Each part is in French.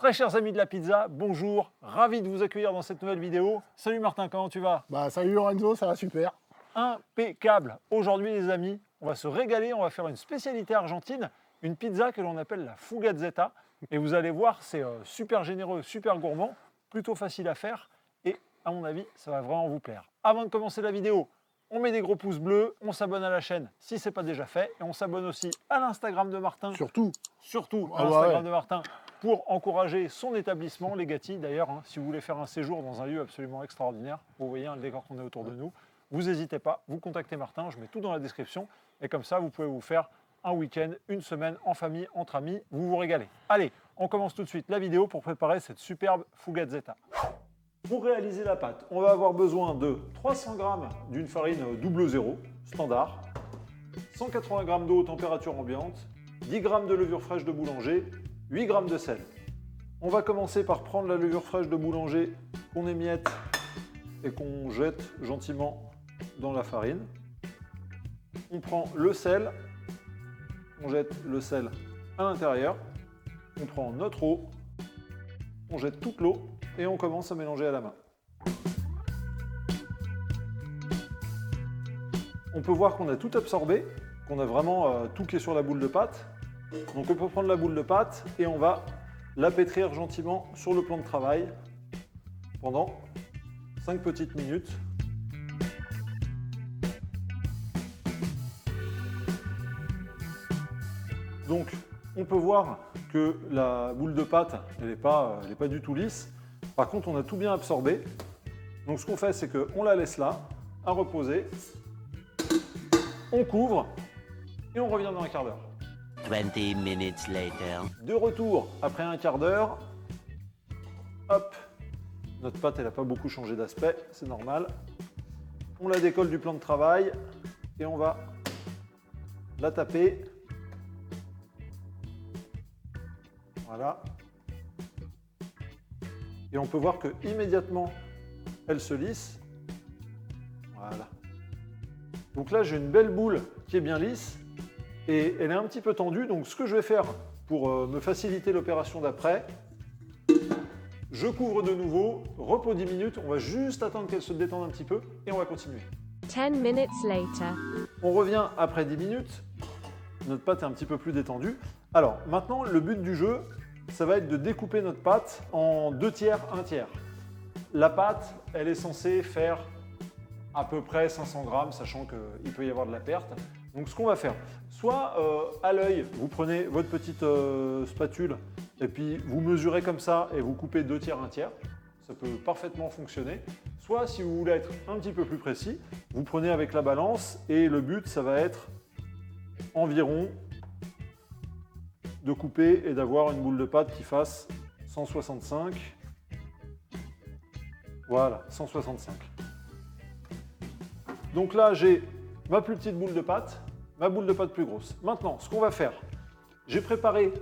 Très chers amis de la pizza, bonjour, ravi de vous accueillir dans cette nouvelle vidéo. Salut Martin, comment tu vas? Salut Lorenzo, ça va super. Impeccable. Aujourd'hui les amis, on va se régaler, on va faire une spécialité argentine, une pizza que l'on appelle la Fugazzetta. Et vous allez voir, c'est super généreux, super gourmand, plutôt facile à faire et à mon avis, ça va vraiment vous plaire. Avant de commencer la vidéo, on met des gros pouces bleus, on s'abonne à la chaîne si ce n'est pas déjà fait et on s'abonne aussi à l'Instagram de Martin. Surtout À l'Instagram de Martin pour encourager son établissement, les Gatti d'ailleurs. Si vous voulez faire un séjour dans un lieu absolument extraordinaire, vous voyez le décor qu'on a autour de nous, vous n'hésitez pas, vous contactez Martin, je mets tout dans la description et comme ça vous pouvez vous faire un week-end, une semaine en famille, entre amis, vous vous régalez. Allez, on commence tout de suite la vidéo pour préparer cette superbe Fugazzetta. Pour réaliser la pâte, on va avoir besoin de 300 g d'une farine 00 standard, 180 g d'eau température ambiante, 10 g de levure fraîche de boulanger, 8 g de sel. On va commencer par prendre la levure fraîche de boulanger qu'on émiette et qu'on jette gentiment dans la farine. On prend le sel, on jette le sel à l'intérieur, on prend notre eau, on jette toute l'eau et on commence à mélanger à la main. On peut voir qu'on a tout absorbé, qu'on a vraiment tout qui est sur la boule de pâte. Donc on peut prendre la boule de pâte et on va la pétrir gentiment sur le plan de travail pendant 5 petites minutes. Donc on peut voir que la boule de pâte, elle n'est pas du tout lisse. Par contre, on a tout bien absorbé. Donc ce qu'on fait, c'est qu'on la laisse là, à reposer. On couvre et on revient dans un quart d'heure. 20 minutes later. De retour après un quart d'heure. Hop, notre pâte, elle n'a pas beaucoup changé d'aspect, c'est normal. On la décolle du plan de travail et on va la taper. Voilà. Et on peut voir que immédiatement elle se lisse. Voilà. Donc là, j'ai une belle boule qui est bien lisse et elle est un petit peu tendue. Donc ce que je vais faire pour me faciliter l'opération d'après, je couvre de nouveau, repos 10 minutes. On va juste attendre qu'elle se détende un petit peu et on va continuer. 10 minutes later. On revient après 10 minutes. Notre pâte est un petit peu plus détendue. Alors maintenant, le but du jeu, ça va être de découper notre pâte en 2 tiers, 1 tiers. La pâte, elle est censée faire à peu près 500 g, sachant qu'il peut y avoir de la perte. Donc ce qu'on va faire, soit à l'œil, vous prenez votre petite spatule et puis vous mesurez comme ça et vous coupez 2 tiers, 1 tiers. Ça peut parfaitement fonctionner. Soit si vous voulez être un petit peu plus précis, vous prenez avec la balance et le but, ça va être environ de couper et d'avoir une boule de pâte qui fasse 165. Voilà, 165. Donc là, j'ai ma plus petite boule de pâte, ma boule de pâte plus grosse. Maintenant, ce qu'on va faire, j'ai préparé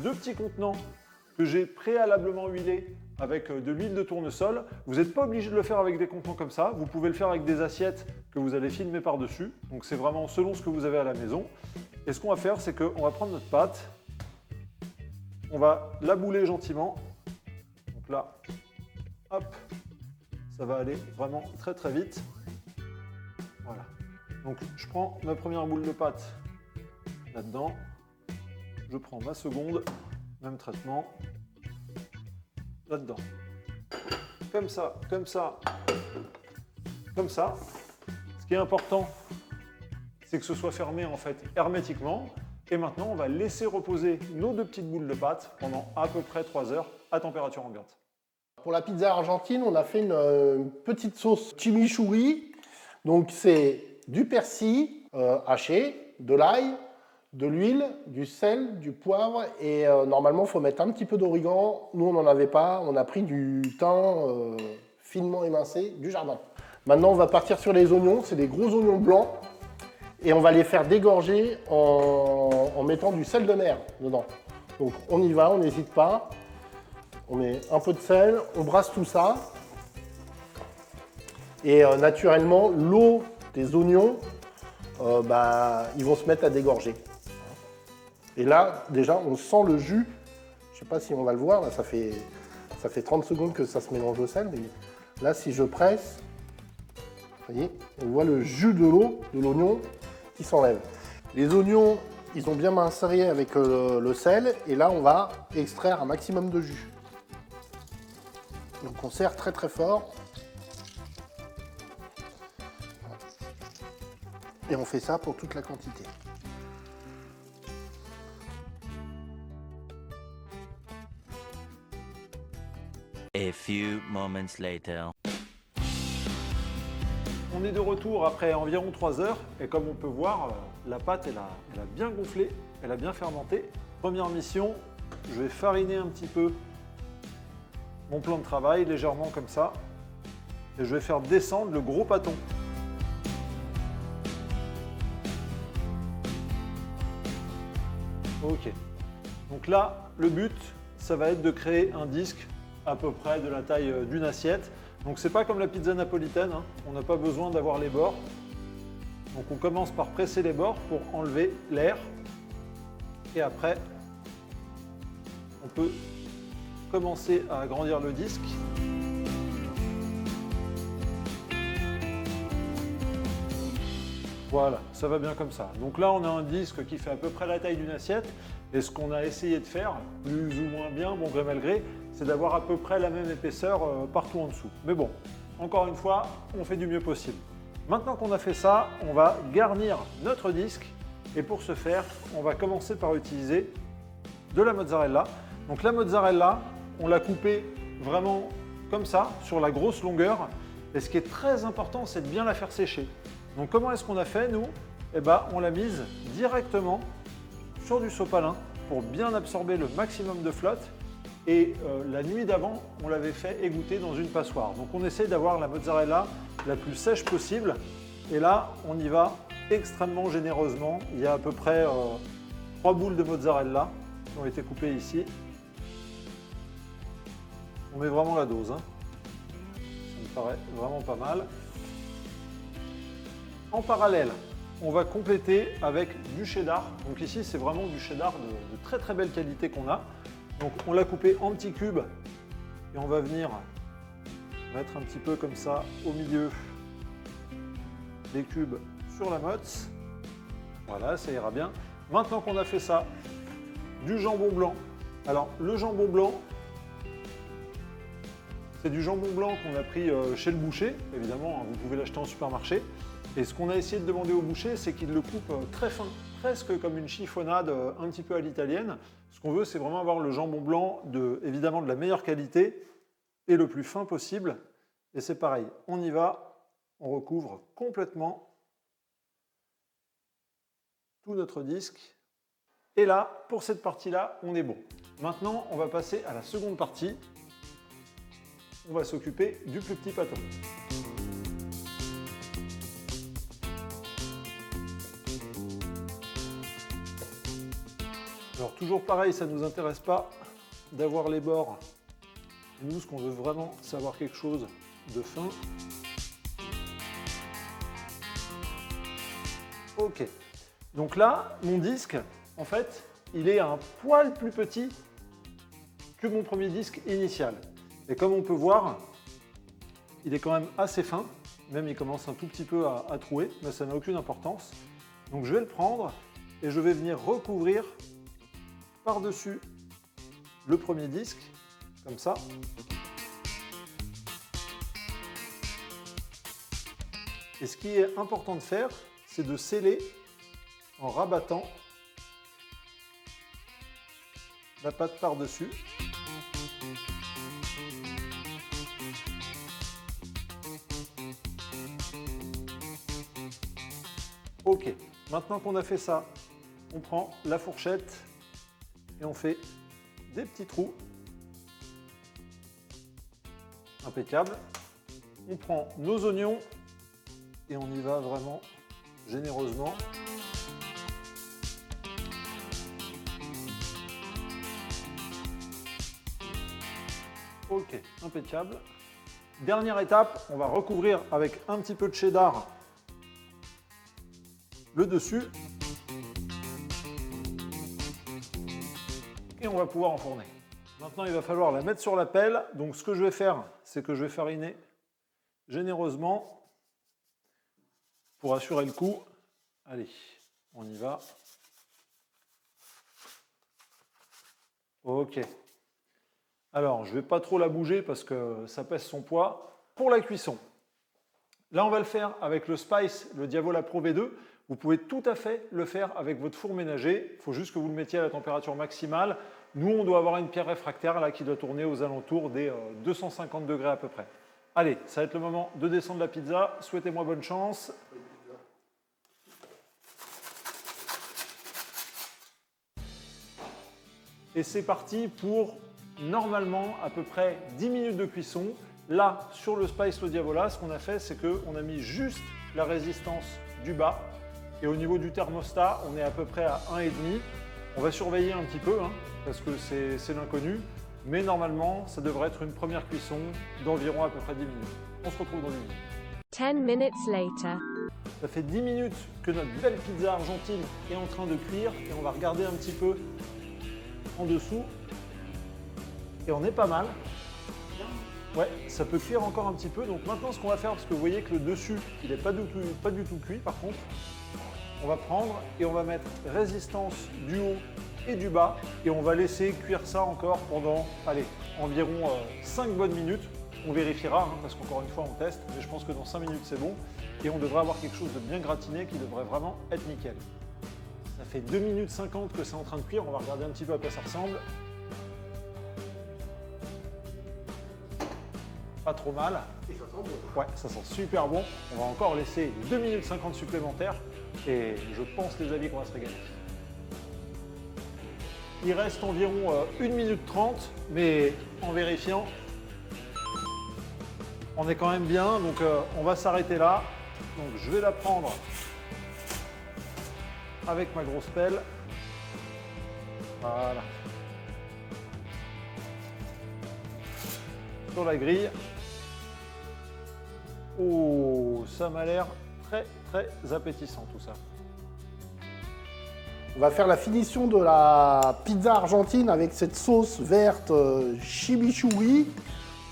2 petits contenants que j'ai préalablement huilés avec de l'huile de tournesol. Vous n'êtes pas obligé de le faire avec des contenants comme ça. Vous pouvez le faire avec des assiettes que vous allez filmer par-dessus. Donc c'est vraiment selon ce que vous avez à la maison. Et ce qu'on va faire, c'est qu'on va prendre notre pâte. On va la bouler gentiment. Donc là, hop, ça va aller vraiment très très vite. Voilà. Donc je prends ma première boule de pâte là-dedans. Je prends ma seconde, même traitement, là-dedans. Comme ça, comme ça, comme ça. Ce qui est important, c'est que ce soit fermé en fait hermétiquement. Et maintenant, on va laisser reposer nos 2 petites boules de pâte pendant à peu près 3 heures à température ambiante. Pour la pizza argentine, on a fait une petite sauce chimichurri. Donc c'est du persil haché, de l'ail, de l'huile, du sel, du poivre et normalement, il faut mettre un petit peu d'origan. Nous, on n'en avait pas. On a pris du thym finement émincé du jardin. Maintenant, on va partir sur les oignons. C'est des gros oignons blancs. Et on va les faire dégorger en mettant du sel de mer dedans. Donc on y va, on n'hésite pas. On met un peu de sel, on brasse tout ça. Et naturellement, l'eau des oignons, ils vont se mettre à dégorger. Et là, déjà, on sent le jus sais pas si on va le voir, là, ça fait 30 secondes que ça se mélange au sel. Mais là, si je presse, vous voyez, on voit le jus de l'eau, de l'oignon qui s'enlève. Les oignons, ils ont bien macéré avec le sel. Et là, on va extraire un maximum de jus. Donc on serre très très fort. Et on fait ça pour toute la quantité. A few moments later. On est de retour après environ 3 heures et comme on peut voir, la pâte elle a bien gonflé, elle a bien fermenté. Première mission, je vais fariner un petit peu mon plan de travail, légèrement comme ça, et je vais faire descendre le gros pâton. Ok, donc là, le but, ça va être de créer un disque à peu près de la taille d'une assiette. Donc c'est pas comme la pizza napolitaine, hein. On n'a pas besoin d'avoir les bords. Donc on commence par presser les bords pour enlever l'air. Et après, on peut commencer à agrandir le disque. Voilà, ça va bien comme ça. Donc là, on a un disque qui fait à peu près la taille d'une assiette. Et ce qu'on a essayé de faire, plus ou moins bien, bon gré mal gré, c'est d'avoir à peu près la même épaisseur partout en dessous. Mais bon, encore une fois, on fait du mieux possible. Maintenant qu'on a fait ça, on va garnir notre disque. Et pour ce faire, on va commencer par utiliser de la mozzarella. Donc la mozzarella, on l'a coupée vraiment comme ça, sur la grosse longueur. Et ce qui est très important, c'est de bien la faire sécher. Donc comment est-ce qu'on a fait, nous? Eh ben, on l'a mise directement sur du sopalin pour bien absorber le maximum de flotte. Et la nuit d'avant, on l'avait fait égoutter dans une passoire. Donc on essaie d'avoir la mozzarella la plus sèche possible. Et là, on y va extrêmement généreusement. Il y a à peu près 3 boules de mozzarella qui ont été coupées ici. On met vraiment la dose, hein. Ça me paraît vraiment pas mal. En parallèle, on va compléter avec du cheddar. Donc ici, c'est vraiment du cheddar de très très belle qualité qu'on a. Donc on l'a coupé en petits cubes et on va venir mettre un petit peu comme ça au milieu des cubes sur la mozz. Voilà, ça ira bien. Maintenant qu'on a fait ça, du jambon blanc. Alors le jambon blanc, c'est du jambon blanc qu'on a pris chez le boucher. Évidemment, vous pouvez l'acheter en supermarché. Et ce qu'on a essayé de demander au boucher, c'est qu'il le coupe très fin, presque comme une chiffonnade un petit peu à l'italienne. Ce qu'on veut, c'est vraiment avoir le jambon blanc évidemment de la meilleure qualité et le plus fin possible. Et c'est pareil, on y va, on recouvre complètement tout notre disque. Et là, pour cette partie-là, on est bon. Maintenant, on va passer à la seconde partie. On va s'occuper du plus petit pâton. Alors toujours pareil, ça ne nous intéresse pas d'avoir les bords. Nous, ce qu'on veut vraiment, c'est avoir quelque chose de fin. Ok. Donc là, mon disque, en fait, il est un poil plus petit que mon premier disque initial. Et comme on peut voir, il est quand même assez fin. Même il commence un tout petit peu à trouer, mais ça n'a aucune importance. Donc je vais le prendre et je vais venir recouvrir par-dessus le premier disque, comme ça. Et ce qui est important de faire, c'est de sceller en rabattant la pâte par-dessus. Ok, maintenant qu'on a fait ça, on prend la fourchette et on fait des petits trous. Impeccable. On prend nos oignons et on y va vraiment généreusement. Ok, impeccable. Dernière étape, on va recouvrir avec un petit peu de cheddar le dessus. Et on va pouvoir enfourner. Maintenant, il va falloir la mettre sur la pelle. Donc, ce que je vais faire, c'est que je vais fariner généreusement pour assurer le coup. Allez, on y va. Ok. Alors, je ne vais pas trop la bouger parce que ça pèse son poids. Pour la cuisson, là, on va le faire avec le Spice, le Diavola Pro V2. Vous pouvez tout à fait le faire avec votre four ménager. Il faut juste que vous le mettiez à la température maximale. Nous, on doit avoir une pierre réfractaire là, qui doit tourner aux alentours des 250 degrés à peu près. Allez, ça va être le moment de descendre la pizza. Souhaitez-moi bonne chance. Et c'est parti pour, normalement, à peu près 10 minutes de cuisson. Là, sur le Spice le Diavola, ce qu'on a fait, c'est qu'on a mis juste la résistance du bas. Et au niveau du thermostat, on est à peu près à 1,5. On va surveiller un petit peu, hein, parce que c'est l'inconnu. Mais normalement, ça devrait être une première cuisson d'environ à peu près 10 minutes. On se retrouve dans 10 minutes. 10 minutes later. Ça fait 10 minutes que notre belle pizza argentine est en train de cuire. Et on va regarder un petit peu en dessous. Et on est pas mal. Ouais, ça peut cuire encore un petit peu. Donc maintenant, ce qu'on va faire, parce que vous voyez que le dessus, il n'est pas du tout cuit par contre, on va prendre et on va mettre résistance du haut et du bas et on va laisser cuire ça encore pendant, allez, environ 5 bonnes minutes. On vérifiera, hein, parce qu'encore une fois, on teste, mais je pense que dans 5 minutes, c'est bon. Et on devrait avoir quelque chose de bien gratiné qui devrait vraiment être nickel. Ça fait 2 minutes 50 que c'est en train de cuire. On va regarder un petit peu à quoi ça ressemble. Pas trop mal. Et ça sent bon. Ouais, ça sent super bon. On va encore laisser 2 minutes 50 supplémentaires et je pense, les amis, qu'on va se régaler. Il reste environ 1 minute 30, mais en vérifiant, on est quand même bien, donc on va s'arrêter là. Donc je vais la prendre avec ma grosse pelle. Voilà. Sur la grille. Oh, ça m'a l'air très très appétissant tout ça. On va faire la finition de la pizza argentine avec cette sauce verte chimichurri,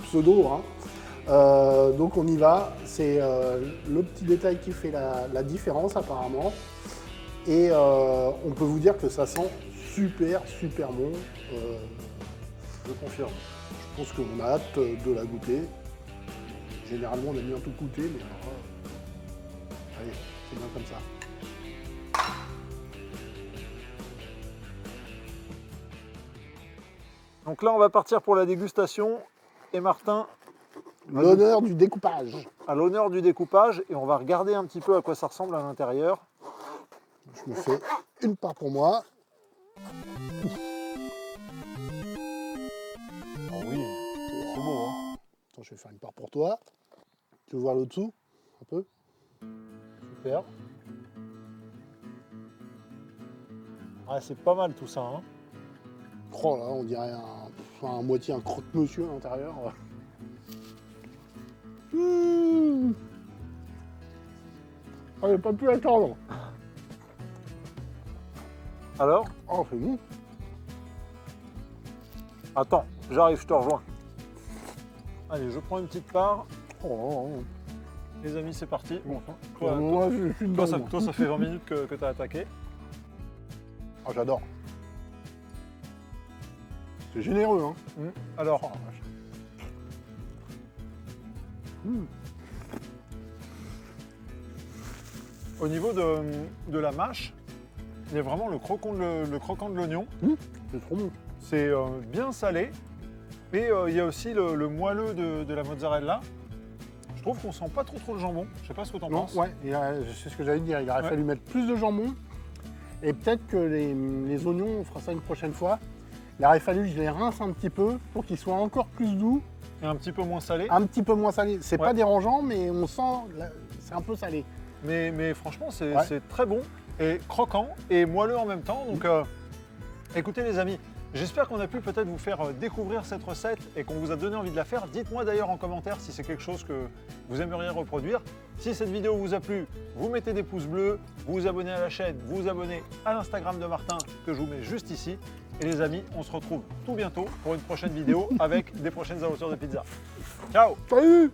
pseudo. Hein. Donc on y va. C'est le petit détail qui fait la différence apparemment. Et on peut vous dire que ça sent super bon. Je confirme. Je pense qu'on a hâte de la goûter. Généralement, on aime bien tout goûter, mais alors, allez, c'est bien comme ça. Donc là, on va partir pour la dégustation. Et Martin, L'honneur du découpage. à l'honneur du découpage, et on va regarder un petit peu à quoi ça ressemble à l'intérieur. Je me fais une part pour moi. Oh oui, c'est beau, hein. Attends, je vais faire une part pour toi. Tu veux voir le dessous un peu? Super. Ouais, c'est pas mal tout ça, hein. Oh là, on dirait un moitié un croque-monsieur à l'intérieur. Ah, j'ai pas pu attendre. Alors, Oh, c'est bon. attends, j'arrive, je te rejoins. Allez, je prends une petite part. Oh, Les amis, c'est parti. Bon, moi, je suis dedans. toi, ça fait 20 minutes que tu as attaqué. Ah, j'adore. C'est généreux, hein. Alors, Oh, la vache. au niveau de la mâche, il y a vraiment le croquant de l'oignon. C'est trop bon. C'est bien salé. Et il y a aussi le moelleux de la mozzarella. Je trouve qu'on sent pas trop le jambon. Je sais pas ce que tu en Non, penses. ouais, c'est ce que j'allais dire. Il aurait Ouais. fallu mettre plus de jambon. Et peut-être que les oignons, on fera ça une prochaine fois. Il aurait fallu que je les rince un petit peu pour qu'ils soient encore plus doux, Et un petit peu moins salé. un petit peu moins salés. C'est Ouais. pas dérangeant, mais on sent, c'est un peu salé. Mais franchement, c'est Ouais. c'est très bon et croquant et moelleux en même temps. Donc, écoutez les amis, j'espère qu'on a pu peut-être vous faire découvrir cette recette et qu'on vous a donné envie de la faire. Dites-moi d'ailleurs en commentaire si c'est quelque chose que vous aimeriez reproduire. Si cette vidéo vous a plu, vous mettez des pouces bleus, vous vous abonnez à la chaîne, vous vous abonnez à l'Instagram de Martin que je vous mets juste ici. Et les amis, on se retrouve tout bientôt pour une prochaine vidéo avec des prochaines aventures de pizza. Ciao! Salut.